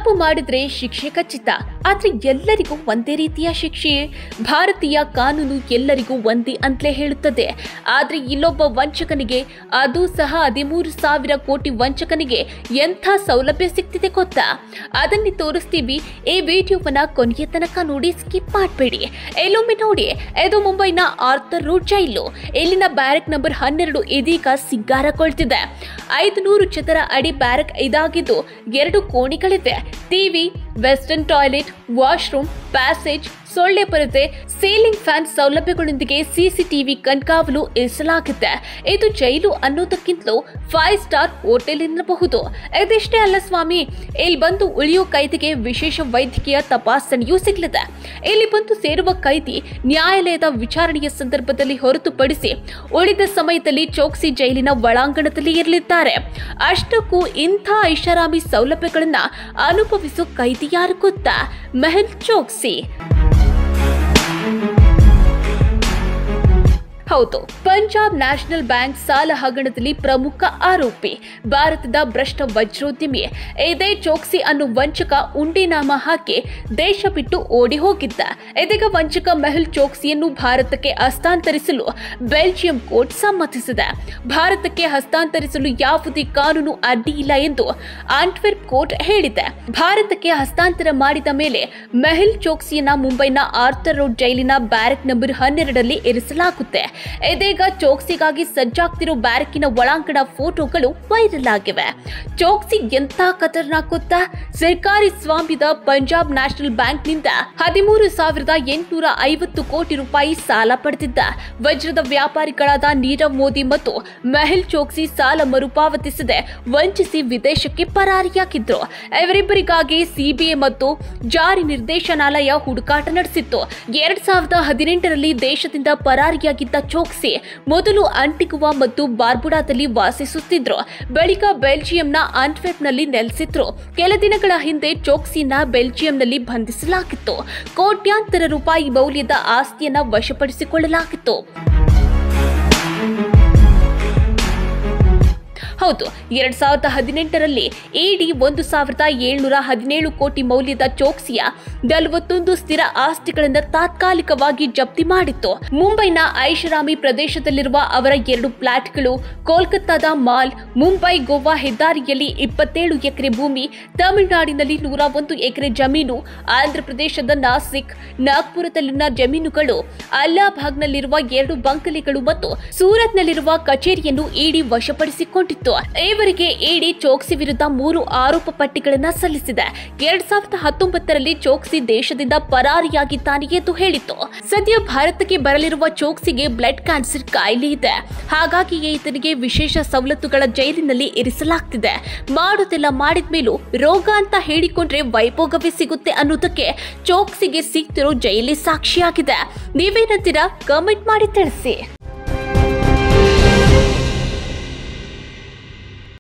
ತಪ್ಪು ಮಾಡಿದ್ರೆ ಶಿಕ್ಷೆ ಖಚಿತ, ಆದ್ರೆ ಎಲ್ಲರಿಗೂ ಒಂದೇ ರೀತಿಯ ಶಿಕ್ಷೆ. ಭಾರತೀಯ ಕಾನೂನು ಎಲ್ಲರಿಗೂ ಒಂದೇ ಅಂತಲೇ ಹೇಳುತ್ತದೆ. ಆದ್ರೆ ಇಲ್ಲೊಬ್ಬ ವಂಚಕನಿಗೆ, ಅದು ಸಹ 13,000 ಕೋಟಿ ವಂಚಕನಿಗೆ ಎಂಥ ಸೌಲಭ್ಯ ಸಿಗ್ತಿದೆ ಗೊತ್ತಾ? ಅದನ್ನೇ ತೋರಿಸ್ತೀವಿ. ಈ ವಿಡಿಯೋವನ್ನ ಕೊನೆಯ ತನಕ ನೋಡಿ, ಸ್ಕಿಪ್ ಮಾಡಬೇಡಿ. ಎಲ್ಲೊಮ್ಮೆ ನೋಡಿ. ಇದು ಮುಂಬೈನ ಆರ್ಥರ್ ರೋಡ್ ಜೈಲು. ಇಲ್ಲಿನ ಬ್ಯಾರಕ್ ನಂಬರ್ 12 ಇದೀಗ ಸಿಂಗಾರಗೊಳ್ತಿದೆ. 500 ಚದರ ಅಡಿ ಬ್ಯಾರಕ್ ಇದಾಗಿದ್ದು 2 ಕೋಣೆಗಳಿವೆ. TV, western toilet, washroom, passage, ಸೊಳ್ಳೆ ಪರದೆ, ಸೀಲಿಂಗ್ ಫ್ಯಾನ್ ಸೌಲಭ್ಯಗಳೊಂದಿಗೆ ಸಿಸಿಟಿವಿ ಕಣ್ಗಾವಲು ಇರಿಸಲಾಗಿದೆ. ಇದು ಜೈಲು ಅನ್ನೋದಕ್ಕಿಂತಲೂ 5 ಸ್ಟಾರ್ ಹೋಟೆಲ್ ಎನ್ನಬಹುದು. ಇದಿಷ್ಟೇ ಅಲ್ಲ ಸ್ವಾಮಿ, ಇಲ್ಲಿ ಬಂದು ಉಳಿಯೋ ಕೈದಿಗೆ ವಿಶೇಷ ವೈದ್ಯಕೀಯ ತಪಾಸಣೆಯೂ ಸಿಗಲಿದೆ. ಇಲ್ಲಿ ಬಂದು ಸೇರುವ ಕೈದಿ ನ್ಯಾಯಾಲಯದ ವಿಚಾರಣೆಯ ಸಂದರ್ಭದಲ್ಲಿ ಹೊರತುಪಡಿಸಿ ಉಳಿದ ಸಮಯದಲ್ಲಿ ಚೋಕ್ಸಿ ಜೈಲಿನ ಒಳಾಂಗಣದಲ್ಲಿ ಇರಲಿದ್ದಾರೆ. ಅಷ್ಟಕ್ಕೂ ಇಂಥ ಐಷಾರಾಮಿ ಸೌಲಭ್ಯಗಳನ್ನ ಅನುಭವಿಸೋ ಕೈದಿ ಯಾರು ಗೊತ್ತಾ? ಮೆಹುಲ್ ಚೋಕ್ಸಿ. ಹೌದು, ಪಂಜಾಬ್ ನ್ಯಾಷನಲ್ ಬ್ಯಾಂಕ್ ಸಾಲ ಹಗರಣದಲ್ಲಿ ಪ್ರಮುಖ ಆರೋಪಿ, ಭಾರತದ ಭ್ರಷ್ಟ ವಜ್ರೋದ್ಯಮಿ. ಇದೇ ಚೋಕ್ಸಿ ಅನ್ನೋ ವಂಚಕ ಉಂಡಿನಾಮ ಹಾಕಿ ದೇಶ ಬಿಟ್ಟು ಓಡಿ ಹೋಗಿದ್ದ. ಇದೀಗ ವಂಚಕ ಮೆಹುಲ್ ಚೋಕ್ಸಿಯನ್ನು ಭಾರತಕ್ಕೆ ಹಸ್ತಾಂತರಿಸಲು ಬೆಲ್ಜಿಯಂ ಕೋರ್ಟ್ ಸಮ್ಮತಿಸಿದೆ. ಭಾರತಕ್ಕೆ ಹಸ್ತಾಂತರಿಸಲು ಯಾವುದೇ ಕಾನೂನು ಅಡ್ಡಿ ಇಲ್ಲ ಎಂದು ಆಂಟ್ವೆರ್ಪ್ ಕೋರ್ಟ್ ಹೇಳಿದೆ. ಭಾರತಕ್ಕೆ ಹಸ್ತಾಂತರ ಮಾಡಿದ ಮೇಲೆ ಮೆಹುಲ್ ಚೋಕ್ಸಿಯನ್ನ ಮುಂಬೈನ ಆರ್ಥರ್ ರೋಡ್ ಜೈಲಿನ ಬ್ಯಾರಕ್ ನಂಬರ್ 12ರಲ್ಲಿ ಇರಿಸಲಾಗುತ್ತೆ. ಇದೀಗ ಚೋಕ್ಸಿಗಾಗಿ ಸಜ್ಜಾಗ್ತಿರೋ ಬ್ಯಾರಕಿನ ಒಳಾಂಗಣ ಫೋಟೋಗಳು ವೈರಲ್ ಆಗಿವೆ. ಚೋಕ್ಸಿ ಎಂತ ಖತರ್ನಾಕ್ ಗೊತ್ತಾ? ಸರ್ಕಾರಿ ಸ್ವಾಮ್ಯದ ಪಂಜಾಬ್ ನ್ಯಾಷನಲ್ ಬ್ಯಾಂಕ್ನಿಂದ 13,850 ಕೋಟಿ ರೂಪಾಯಿ ಸಾಲ ಪಡೆದಿದ್ದ. ವಜ್ರದ ವ್ಯಾಪಾರಿಗಳಾದ ನೀರವ್ ಮೋದಿ ಮತ್ತು ಮೆಹುಲ್ ಚೋಕ್ಸಿ ಸಾಲ ಮರುಪಾವತಿಸದೆ ವಂಚಿಸಿ ವಿದೇಶಕ್ಕೆ ಪರಾರಿಯಾಗಿದ್ರು. ಇವರಿಬ್ಬರಿಗಾಗಿ ಸಿಬಿಐ ಮತ್ತು ಜಾರಿ ನಿರ್ದೇಶನಾಲಯ ಹುಡುಕಾಟ ನಡೆಸಿತ್ತು. 2018ರಲ್ಲಿ ದೇಶದಿಂದ ಪರಾರಿಯಾಗಿದ್ದ ಚೋಕ್ಸಿ ಮೊದಲು ಆಂಟಿಗುವಾ ಮತ್ತು ಬಾರ್ಬುಡಾದಲ್ಲಿ ವಾಸಿಸುತ್ತಿದ್ರು. ಬಳಿಕ ಬೆಲ್ಜಿಯಂನ ಆಂಟ್ವೆರ್ಪ್ನಲ್ಲಿ ನೆಲೆಸಿದ್ರು. ಕೆಲ ದಿನಗಳ ಹಿಂದೆ ಚೋಕ್ಸಿನ ಬೆಲ್ಜಿಯಂನಲ್ಲಿ ಬಂಧಿಸಲಾಗಿತ್ತು. ಕೋಟ್ಯಾಂತರ ರೂಪಾಯಿ ಮೌಲ್ಯದ ಆಸ್ತಿಯನ್ನ ವಶಪಡಿಸಿಕೊಳ್ಳಲಾಗಿತ್ತು. ಹೌದು, 2018ರಲ್ಲಿ ಇಡಿ 1,717 ಕೋಟಿ ಮೌಲ್ಯದ ಚೋಕ್ಸಿಯ 41 ಸ್ಥಿರ ಆಸ್ತಿಗಳನ್ನು ತಾತ್ಕಾಲಿಕವಾಗಿ ಜಪ್ತಿ ಮಾಡಿತ್ತು. ಮುಂಬೈನ ಐಷಾರಾಮಿ ಪ್ರದೇಶದಲ್ಲಿರುವ ಅವರ 2 ಫ್ಲಾಟ್ಗಳು, ಕೋಲ್ಕತ್ತಾದ ಮಾಲ್, ಮುಂಬೈ ಗೋವಾ ಹೆದ್ದಾರಿಯಲ್ಲಿ 27 ಎಕರೆ ಭೂಮಿ, ತಮಿಳುನಾಡಿನಲ್ಲಿ 101 ಎಕರೆ ಜಮೀನು, ಆಂಧ್ರಪ್ರದೇಶದ ನಾಸಿಕ್, ನಾಗ್ಪುರದಲ್ಲಿನ ಜಮೀನುಗಳು, ಅಲ್ಲಾಭಾಗ್ನಲ್ಲಿರುವ 2 ಬಂಗಲೆಗಳು ಮತ್ತು ಸೂರತ್ನಲ್ಲಿರುವ ಕಚೇರಿಯನ್ನು ಇಡಿ ವಶಪಡಿಸಿಕೊಂಡಿತ್ತು. ಈವರೆಗೆ ಇಡಿ ಚೋಕ್ಸಿ ವಿರುದ್ಧ 3 ಆರೋಪ ಪಟ್ಟಿಗಳನ್ನು ಸಲ್ಲಿಸಿದೆ. 2019ರಲ್ಲಿ ಚೋಕ್ಸಿ ದೇಶದಿಂದ ಪರಾರಿಯಾಗಿದ್ದಾನೆ ಎಂದು ಹೇಳಿತ್ತು. ಸದ್ಯ ಭಾರತಕ್ಕೆ ಬರಲಿರುವ ಚೋಕ್ಸಿಗೆ ಬ್ಲಡ್ ಕ್ಯಾನ್ಸರ್ ಕಾಯಿಲೆ ಇದೆ. ಹಾಗಾಗಿಯೇ ಈತನಿಗೆ ವಿಶೇಷ ಸವಲತ್ತುಗಳ ಜೈಲಿನಲ್ಲಿ ಇರಿಸಲಾಗ್ತಿದೆ. ಮಾಡೋದೆಲ್ಲ ಮಾಡಿದ್ಮೇಲೂ ರೋಗ ಅಂತ ಹೇಳಿಕೊಂಡ್ರೆ ವೈಭೋಗವೇ ಸಿಗುತ್ತೆ ಅನ್ನೋದಕ್ಕೆ ಚೋಕ್ಸಿಗೆ ಸಿಗ್ತಿರೋ ಜೈಲಿ ಸಾಕ್ಷಿಯಾಗಿದೆ. ನೀವೇನಂತೀರಾ? ಕಮೆಂಟ್ ಮಾಡಿ ತಿಳಿಸಿ.